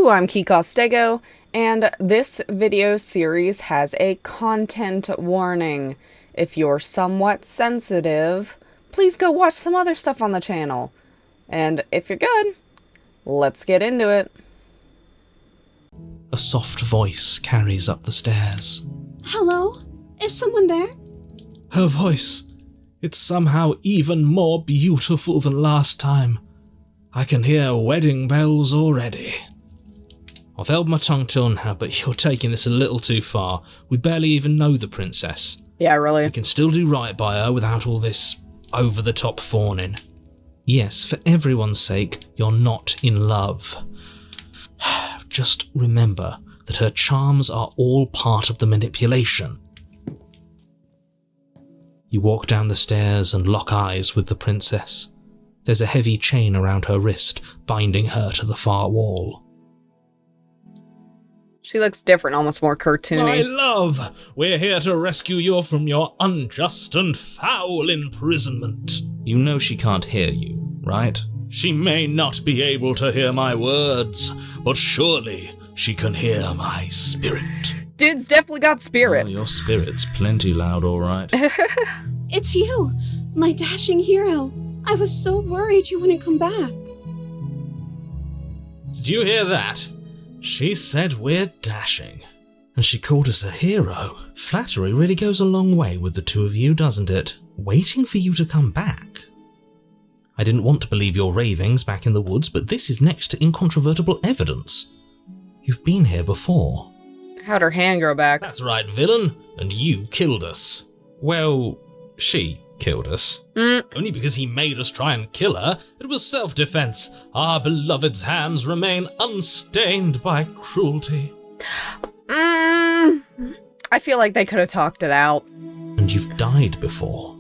I'm Kikostego, and this video series has a content warning. If you're somewhat sensitive, please go watch some other stuff on the channel. And if you're good, let's get into it. A soft voice carries up the stairs. Hello? Is someone there? Her voice, it's somehow even more beautiful than last time. I can hear wedding bells already. I've held my tongue till now, but you're taking this a little too far. We barely even know the princess. Yeah, really. We can still do right by her without all this over-the-top fawning. Yes, for everyone's sake, you're not in love. Just remember that her charms are all part of the manipulation. You walk down the stairs and lock eyes with the princess. There's a heavy chain around her wrist, binding her to the far wall. She looks different, almost more cartoony. My love, we're here to rescue you from your unjust and foul imprisonment. You know she can't hear you, right? She may not be able to hear my words, but surely she can hear my spirit. Dude's definitely got spirit. Oh, your spirit's plenty loud, all right. It's you, my dashing hero. I was so worried you wouldn't come back. Did you hear that? She said we're dashing. And she called us a hero. Flattery really goes a long way with the two of you, doesn't it? Waiting for you to come back. I didn't want to believe your ravings back in the woods, but this is next to incontrovertible evidence. You've been here before. How'd her hand grow back? That's right, villain. And you killed us. Well, she killed us. Only because he made us try and kill her. It was self-defense. Our beloved's hands remain unstained by cruelty. I feel like they could have talked it out. And you've died before.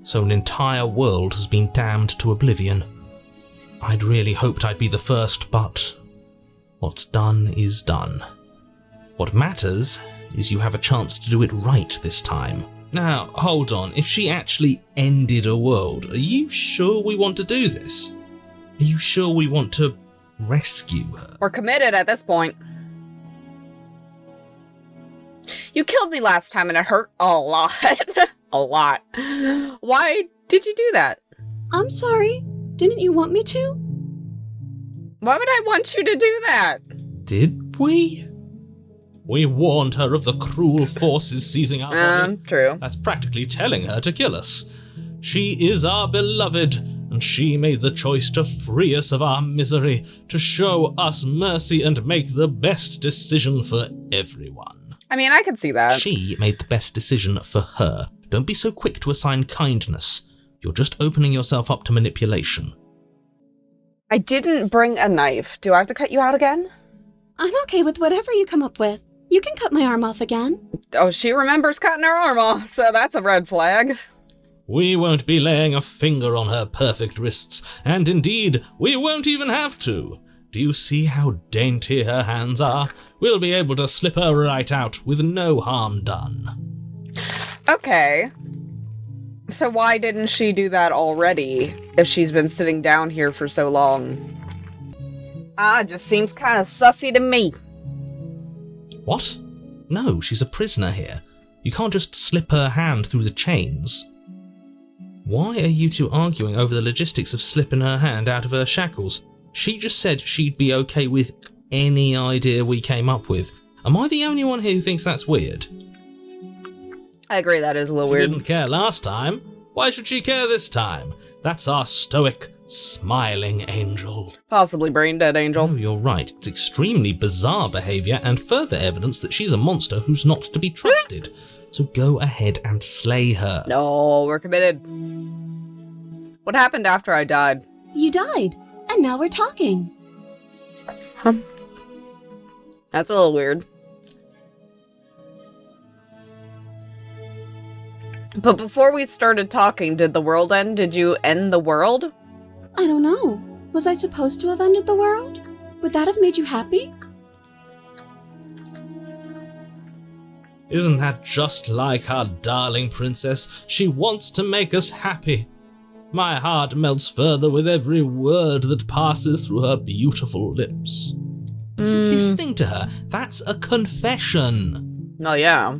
So an entire world has been damned to oblivion. I'd really hoped I'd be the first, but what's done is done. What matters is you have a chance to do it right this time. Now, hold on, if she actually ended a world, are you sure we want to do this? Are you sure we want to rescue her? We're committed at this point. You killed me last time and it hurt a lot. A lot. Why did you do that? I'm sorry. Didn't you want me to? Why would I want you to do that? Did we? We warned her of the cruel forces seizing our body. True. That's practically telling her to kill us. She is our beloved, and she made the choice to free us of our misery, to show us mercy and make the best decision for everyone. I mean, I could see that. She made the best decision for her. Don't be so quick to assign kindness. You're just opening yourself up to manipulation. I didn't bring a knife. Do I have to cut you out again? I'm okay with whatever you come up with. You can cut my arm off again. Oh, she remembers cutting her arm off, so that's a red flag. We won't be laying a finger on her perfect wrists, and indeed, we won't even have to. Do you see how dainty her hands are? We'll be able to slip her right out with no harm done. Okay. So why didn't she do that already, if she's been sitting down here for so long? It just seems kind of sussy to me. What? No, she's a prisoner here. You can't just slip her hand through the chains. Why are you two arguing over the logistics of slipping her hand out of her shackles? She just said she'd be okay with any idea we came up with. Am I the only one here who thinks that's weird? I agree, that is a little She weird. didn't care last time. Why should she care this time? That's our stoic, smiling angel. Possibly brain dead angel. Oh, you're right. It's extremely bizarre behaviour and further evidence that she's a monster who's not to be trusted. So go ahead and slay her. No, we're committed. What happened after I died? You died, and now we're talking. That's a little weird. But before we started talking, did the world end? Did you end the world? I don't know. Was I supposed to have ended the world? Would that have made you happy? Isn't that just like our darling princess? She wants to make us happy. My heart melts further with every word that passes through her beautiful lips. Are you listening to her? That's a confession. Oh, yeah.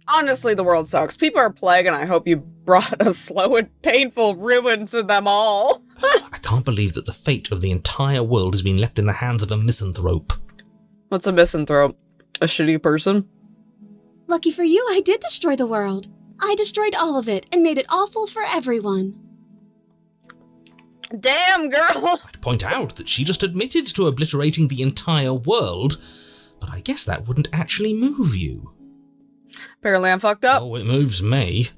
Honestly, the world sucks. People are plague, and I hope you brought a slow and painful ruin to them all. I can't believe that the fate of the entire world has been left in the hands of a misanthrope. What's a misanthrope? A shitty person? Lucky for you, I did destroy the world. I destroyed all of it and made it awful for everyone. Damn, girl! I'd point out that she just admitted to obliterating the entire world, but I guess that wouldn't actually move you. Apparently I'm fucked up. Oh, it moves me.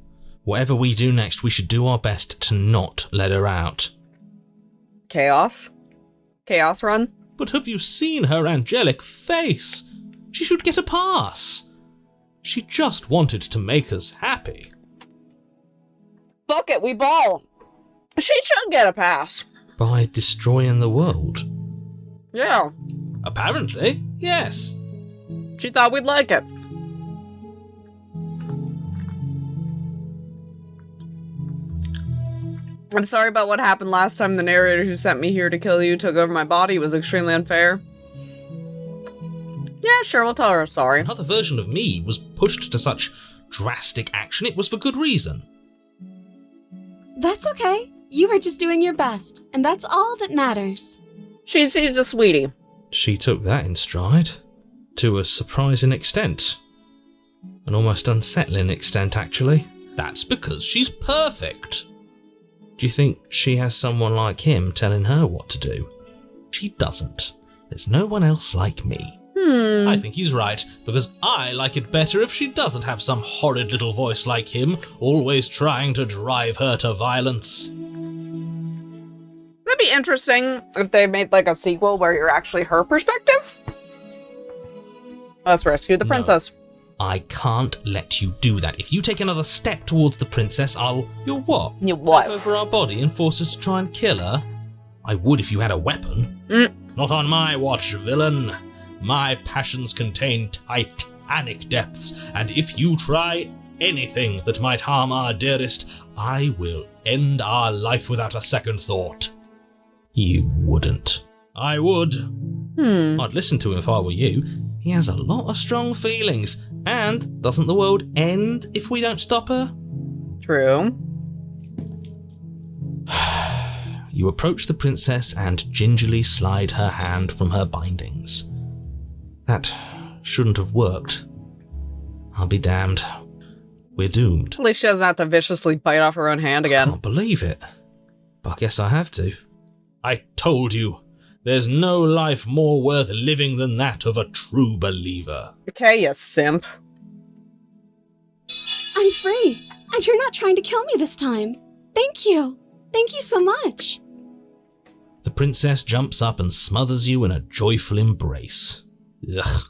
Whatever we do next, we should do our best to not let her out. Chaos? Chaos run? But have you seen her angelic face? She should get a pass. She just wanted to make us happy. Fuck it, we ball. She should get a pass. By destroying the world? Yeah. Apparently, yes. She thought we'd like it. I'm sorry about what happened last time. The narrator who sent me here to kill you took over my body. It was extremely unfair. Yeah, sure, we'll tell her sorry. Another version of me was pushed to such drastic action. It was for good reason. That's okay. You were just doing your best, and that's all that matters. She's a sweetie. She took that in stride. To a surprising extent. An almost unsettling extent, actually. That's because she's perfect. Do you think she has someone like him telling her what to do? She doesn't. There's no one else like me. I think he's right, because I like it better if she doesn't have some horrid little voice like him, always trying to drive her to violence. That'd be interesting if they made like a sequel where you're actually her perspective. Let's rescue the princess. I can't let you do that. If you take another step towards the princess, You'll what? You what? Take over our body and force us to try and kill her? I would if you had a weapon. Not on my watch, villain. My passions contain titanic depths, and if you try anything that might harm our dearest, I will end our life without a second thought. You wouldn't. I would. I'd listen to him if I were you. He has a lot of strong feelings. And doesn't the world end if we don't stop her? True. You approach the princess and gingerly slide her hand from her bindings. That shouldn't have worked. I'll be damned. We're doomed. At least she doesn't have to viciously bite off her own hand I again. can't believe it. But I guess I have to. I told you. There's no life more worth living than that of a true believer. Okay, you simp. I'm free, and you're not trying to kill me this time. Thank you. Thank you so much. The princess jumps up and smothers you in a joyful embrace. Ugh.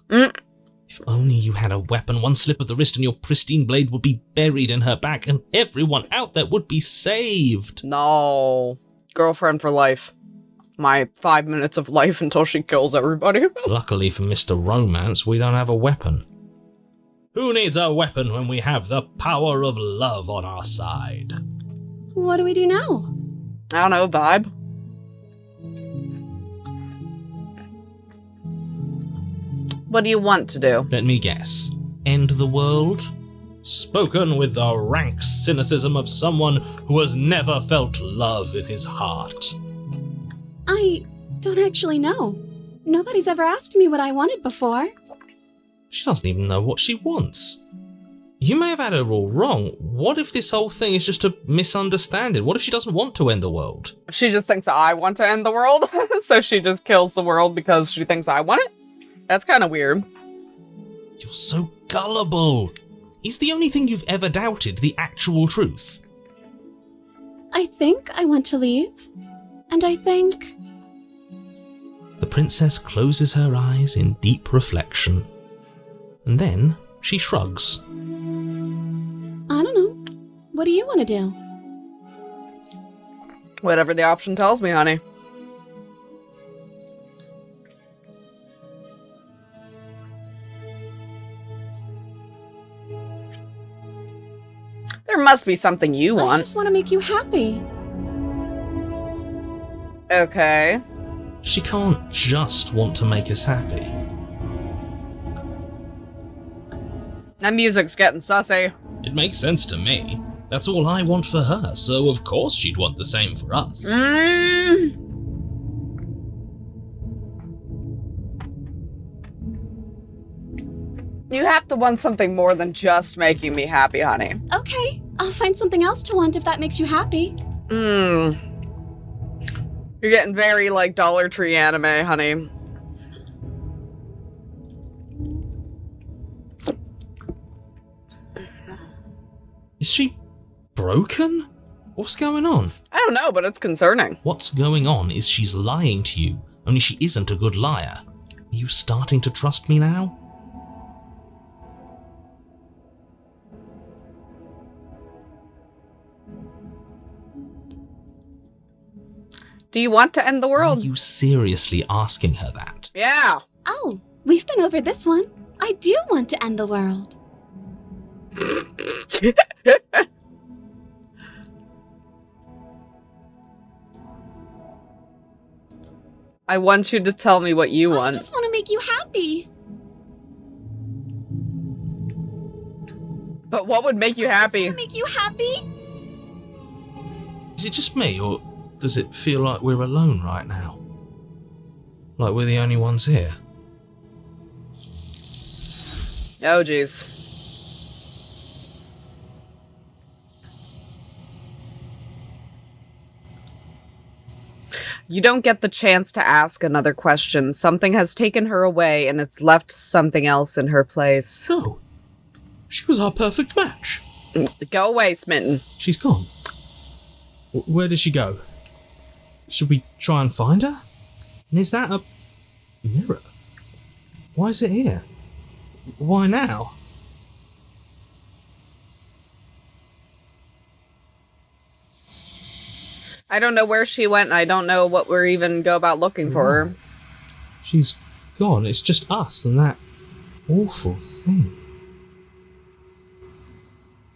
If only you had a weapon, one slip of the wrist and your pristine blade would be buried in her back and everyone out there would be saved. No. Girlfriend for life. My 5 minutes of life until she kills everybody. Luckily for Mr. Romance, we don't have a weapon. Who needs a weapon when we have the power of love on our side? What do we do now? I don't know, vibe. What do you want to do? Let me guess. End the world? Spoken with the rank cynicism of someone who has never felt love in his heart. I don't actually know. Nobody's ever asked me what I wanted before. She doesn't even know what she wants. You may have had her all wrong. What if this whole thing is just a misunderstanding? What if she doesn't want to end the world? She just thinks I want to end the world, so she just kills the world because she thinks I want it? That's kind of weird. You're so gullible. Is the only thing you've ever doubted the actual truth? I think I want to leave. And I think... The princess closes her eyes in deep reflection. And then she shrugs. I don't know. What do you want to do? Whatever the option tells me, honey. There must be something you I want. just want to make you happy. Okay. She can't just want to make us happy. That music's getting sussy. It makes sense to me. That's all I want for her, so of course she'd want the same for us. You have to want something more than just making me happy, honey. Okay, I'll find something else to want if that makes you happy. You're getting very, like, Dollar Tree anime, honey. Is she broken? What's going on? I don't know, but it's concerning. What's going on is she's lying to you, only she isn't a good liar. Are you starting to trust me now? Do you want to end the Are world? you seriously asking her that? Yeah. Oh, we've been over this one. I do want to end the world. I want you to tell me what you I want. just want to make you happy. But what would make you happy? Make you happy? Is it just me, or does it feel like we're alone right now? Like we're the only ones here? Oh, jeez. You don't get the chance to ask another question. Something has taken her away, and it's left something else in her place. No. She was our perfect match. Go away, Smitten. She's gone. Where did she go? Should we try and find her? And is that a mirror? Why is it here? Why now? I don't know where she went, and I don't know what we're even go about looking for her. She's gone. It's just us and that awful thing.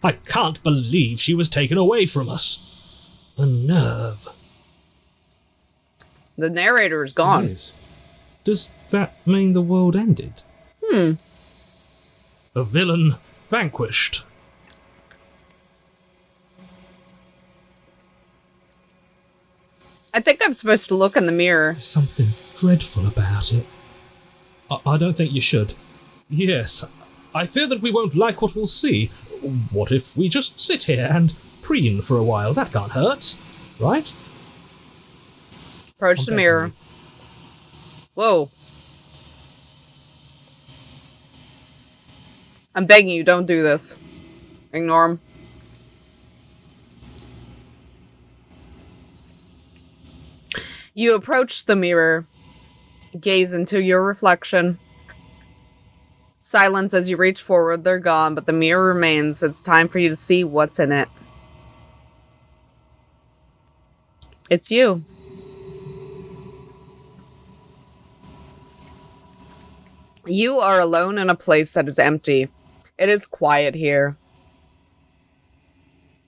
I can't believe she was taken away from us. The nerve. The narrator is gone. It is. Does that mean the world ended? A villain vanquished. I think I'm supposed to look in the mirror. There's something dreadful about it. I don't think you should. Yes, I fear that we won't like what we'll see. What if we just sit here and preen for a while? That can't hurt, right? Approach the mirror. Whoa. I'm begging you, don't do this. Ignore him. You approach the mirror, gaze into your reflection. Silence as you reach forward, they're gone, but the mirror remains. It's time for you to see what's in it. It's you. You are alone in a place that is empty. It is quiet here.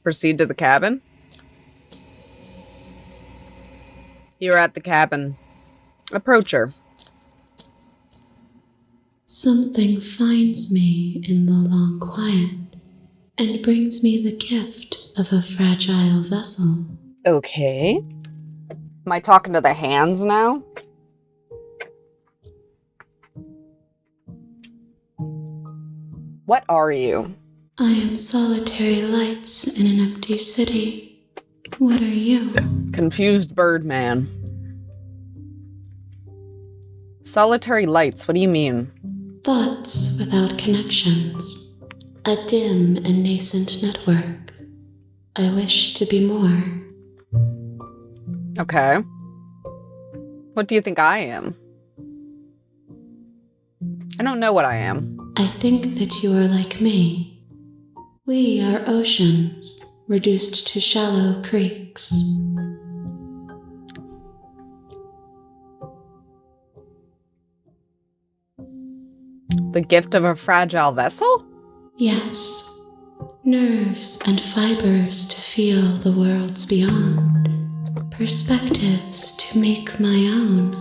Proceed to the cabin. You're at the cabin. Approach her. Something finds me in the long quiet and brings me the gift of a fragile vessel. Okay. Am I talking to the hands now? What are you? I am solitary lights in an empty city. What are you? Confused Birdman. Solitary lights, what do you mean? Thoughts without connections. A dim and nascent network. I wish to be more. Okay. What do you think I am? I don't know what I am. I think that you are like me. We are oceans, reduced to shallow creeks. The gift of a fragile vessel? Yes, Nerves and fibers to feel the worlds beyond. Perspectives to make my own.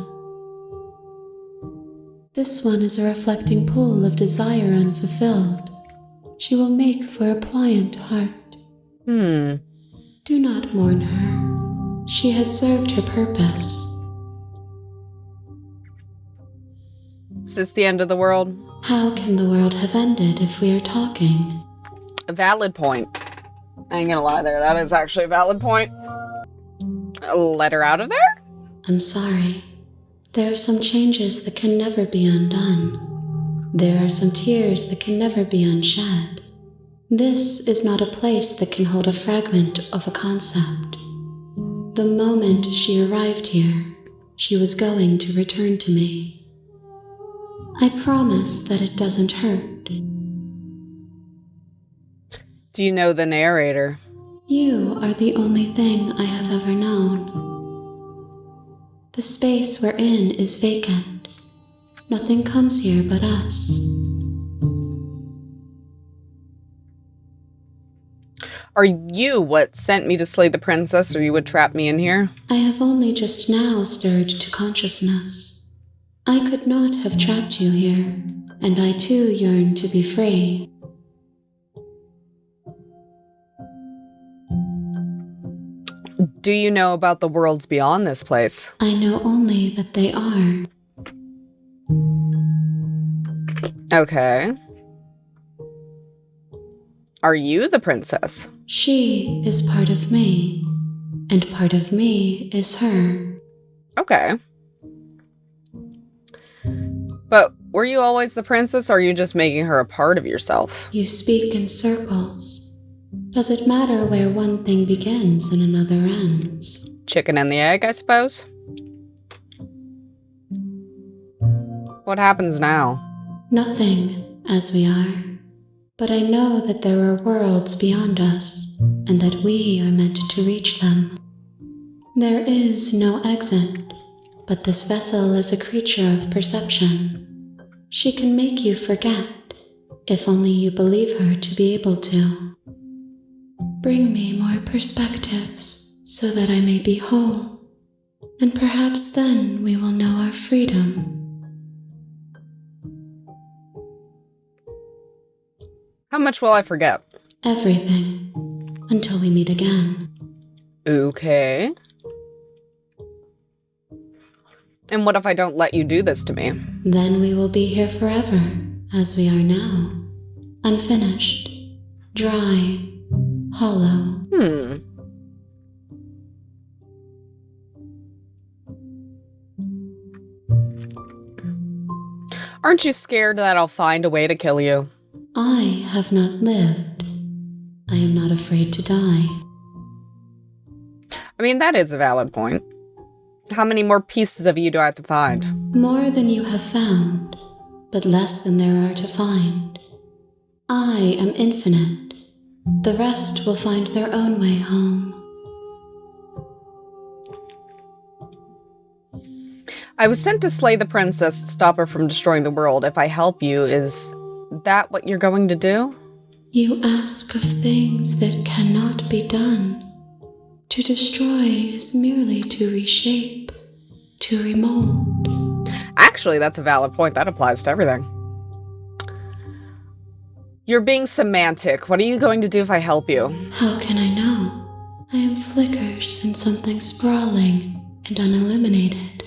This one is a reflecting pool of desire unfulfilled. She will make for a pliant heart. Do not mourn her. She has served her purpose. Is this the end of the world? How can the world have ended if we are talking? A valid point. I ain't gonna lie there, that is actually a valid point. Let her out of there? I'm sorry. There are some changes that can never be undone. There are some tears that can never be unshed. This is not a place that can hold a fragment of a concept. The moment she arrived here, she was going to return to me. I promise that it doesn't hurt. Do you know the narrator? You are the only thing I have ever known. The space we're in is vacant. Nothing comes here but us. Are you what sent me to slay the princess, or you would trap me in here? I have only just now stirred to consciousness. I could not have trapped you here, and I too yearn to be free. Do you know about the worlds beyond this place? I know only that they are. Okay. Are you the princess? She is part of me, and part of me is her. Okay. But were you always the princess, or are you just making her a part of yourself? You speak in circles. Does it matter where one thing begins and another ends? Chicken and the egg, I suppose? What happens now? Nothing, as we are. But I know that there are worlds beyond us, and that we are meant to reach them. There is no exit, but this vessel is a creature of perception. She can make you forget, if only you believe her to be able to. Bring me more perspectives, so that I may be whole, and perhaps then we will know our freedom. How much will I forget? Everything, until we meet again. Okay. And what if I don't let you do this to me? Then we will be here forever, as we are now. Unfinished, dry, hollow. Aren't you scared that I'll find a way to kill you? I have not lived. I am not afraid to die. I mean, that is a valid point. How many more pieces of you do I have to find? More than you have found, but less than there are to find. I am infinite. The rest will find their own way home. I was sent to slay the princess to stop her from destroying the world. If I help you, is that what you're going to do? You ask of things that cannot be done. To destroy is merely to reshape, to remold. Actually, that's a valid point. That applies to everything. You're being semantic. What are you going to do if I help you? How can I know? I am flickers in something sprawling and unilluminated.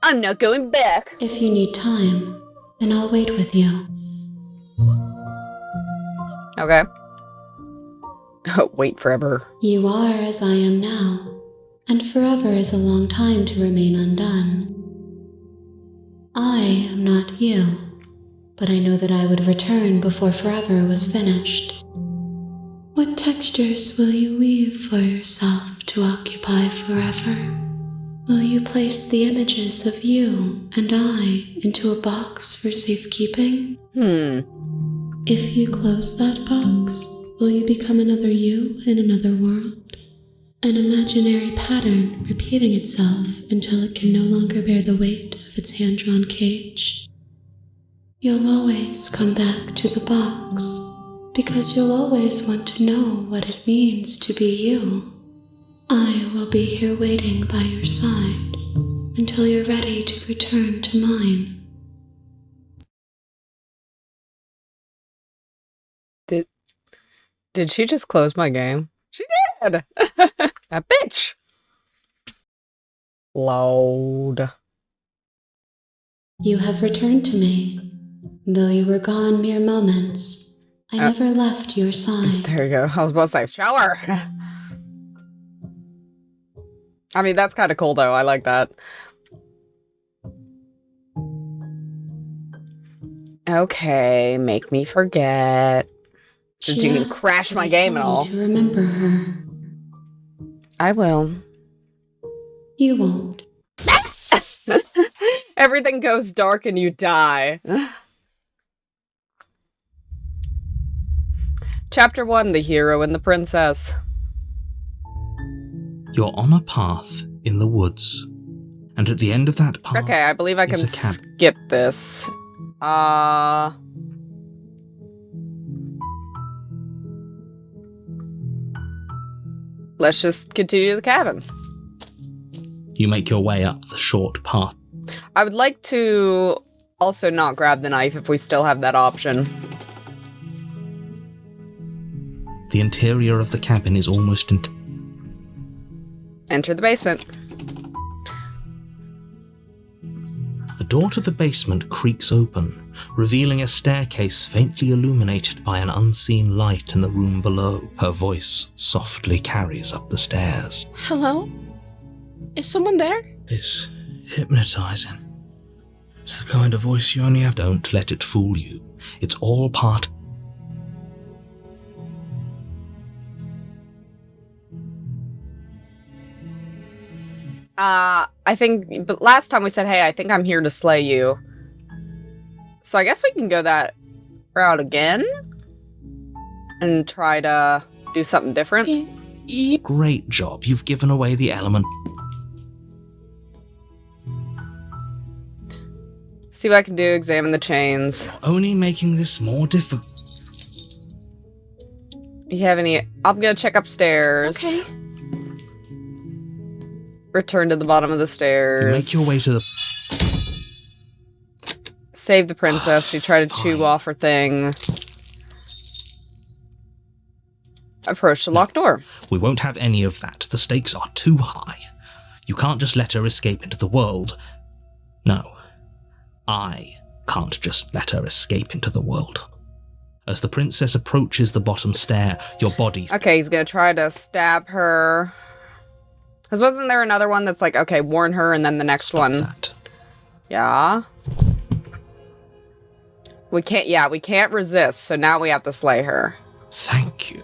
I'm not going back. If you need time, then I'll wait with you. Okay. Wait forever. You are as I am now, and forever is a long time to remain undone. I am not you, but I know that I would return before forever was finished. What textures will you weave for yourself to occupy forever? Will you place the images of you and I into a box for safekeeping? If you close that box, will you become another you in another world? An imaginary pattern repeating itself until it can no longer bear the weight of its hand-drawn cage? You'll always come back to the box, because you'll always want to know what it means to be you. I will be here waiting by your side until you're ready to return to mine. Did she just close my game? She did! That bitch! Load. You have returned to me. Though you were gone mere moments, I never left your side. There you go. I was about to say, shower! I mean, that's kind of cool, though. I like that. Okay, make me forget. Since you can crash my game and all. To remember her. I will. You won't. Everything goes dark and you die. Chapter 1, The Hero and the Princess. You're on a path in the woods, and at the end of that path... Okay, I believe I can skip this. Let's just continue to the cabin. You make your way up the short path. I would like to also not grab the knife if we still have that option. The interior of the cabin is almost Enter the basement. The door to the basement creaks open, revealing a staircase faintly illuminated by an unseen light in the room below. Her voice softly carries up the stairs. Hello? Is someone there? It's hypnotizing. It's the kind of voice you only have. Don't let it fool you. It's all part... I think, but last time we said, hey, I think I'm here to slay you. So I guess we can go that route again and try to do something different. Great job. You've given away the element. See what I can do, examine the chains. Only making this more difficult. You have any... I'm gonna check upstairs. Okay. Return to the bottom of the stairs. You make your way to the... Save the princess. She tried to chew off her thing. Approach the locked door. We won't have any of that. The stakes are too high. You can't just let her escape into the world. No. I can't just let her escape into the world. As the princess approaches the bottom stair, your body... Okay, he's gonna try to stab her. Because wasn't there another one that's like, okay, warn her, and then the next one... That. Yeah. We can't resist, so now we have to slay her. Thank you.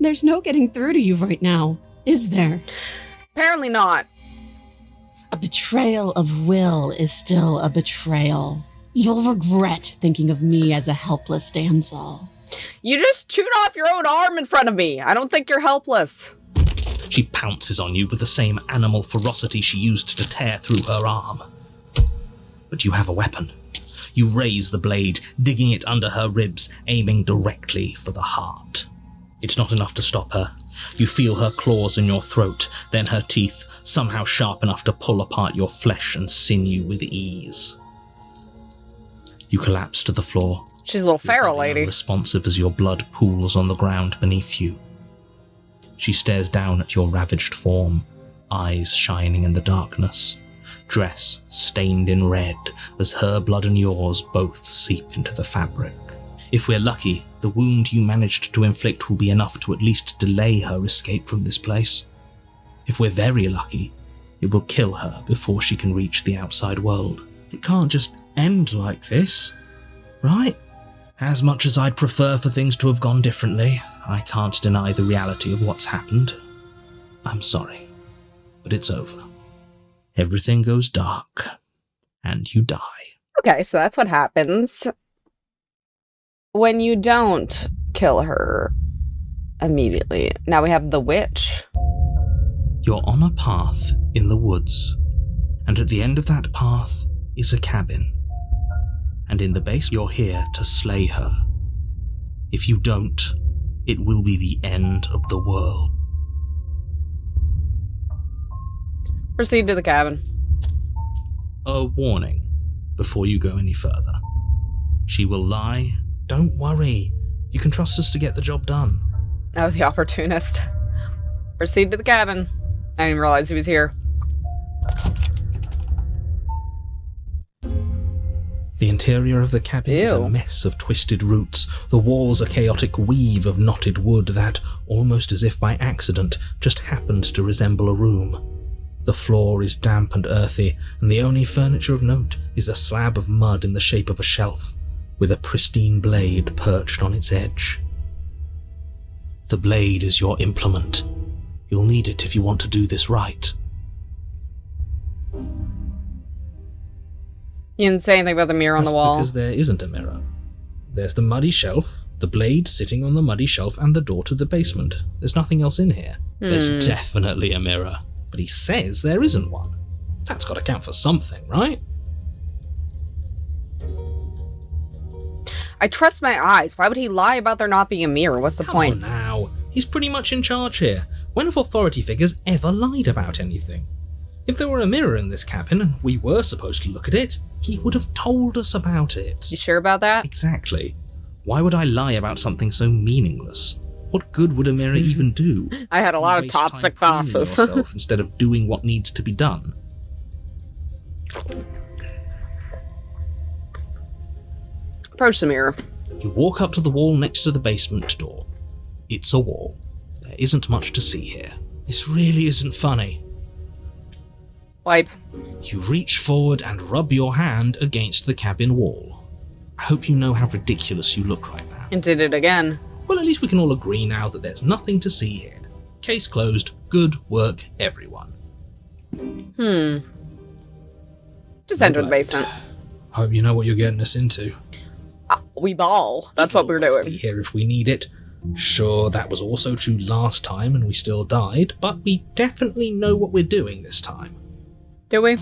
There's no getting through to you right now, is there? Apparently not. A betrayal of will is still a betrayal. You'll regret thinking of me as a helpless damsel. You just chewed off your own arm in front of me. I don't think you're helpless. She pounces on you with the same animal ferocity she used to tear through her arm. But you have a weapon. You raise the blade, digging it under her ribs, aiming directly for the heart. It's not enough to stop her. You feel her claws in your throat, then her teeth, somehow sharp enough to pull apart your flesh and sinew with ease. You collapse to the floor. She's a little feral lady. Unresponsive as your blood pools on the ground beneath you. She stares down at your ravaged form, eyes shining in the darkness, dress stained in red as her blood and yours both seep into the fabric. If we're lucky, the wound you managed to inflict will be enough to at least delay her escape from this place. If we're very lucky, it will kill her before she can reach the outside world. It can't just end like this, right? As much as I'd prefer for things to have gone differently, I can't deny the reality of what's happened. I'm sorry, but it's over. Everything goes dark, and you die. Okay, so that's what happens when you don't kill her immediately. Now we have the witch. You're on a path in the woods, and at the end of that path is a cabin. and in the base you're here to slay her. If you don't, it will be the end of the world. Proceed to the cabin. A warning before you go any further. She will lie. Don't worry. You can trust us to get the job done. Oh, the opportunist. Proceed to the cabin. I didn't even realize he was here. The interior of the cabin is a Ew. mess of twisted roots. The walls a chaotic weave of knotted wood that, almost as if by accident, just happened to resemble a room. The floor is damp and earthy, and the only furniture of note is a slab of mud in the shape of a shelf, with a pristine blade perched on its edge. The blade is your implement. You'll need it if you want to do this right. You didn't say anything about the mirror on the That's wall. because there isn't a mirror. There's the muddy shelf, the blade sitting on the muddy shelf, and the door to the basement. There's nothing else in here. There's definitely a mirror, but he says there isn't one. That's got to count for something, right? I trust my eyes. Why would he lie about there not being a mirror? What's the Come point? on now. He's pretty much in charge here. When have authority figures ever lied about anything? If there were a mirror in this cabin and we were supposed to look at it, he would have told us about it. You sure about that? Exactly. Why would I lie about something so meaningless? What good would a mirror even do? I had a lot of Waste time toxic cleaning bosses. yourself instead of doing what needs to be done. Approach the mirror. You walk up to the wall next to the basement door. It's a wall. There isn't much to see here. This really isn't funny. Wipe. You reach forward and rub your hand against the cabin wall. I hope you know how ridiculous you look right now. And did it again. Well, at least we can all agree now that there's nothing to see here. Case closed. Good work, everyone. Just enter the basement. Hope you know what you're getting us into. We ball. That's what we're Always doing. Be here if we need it. Sure, that was also true last time and we still died, but we definitely know what we're doing this time. Do we?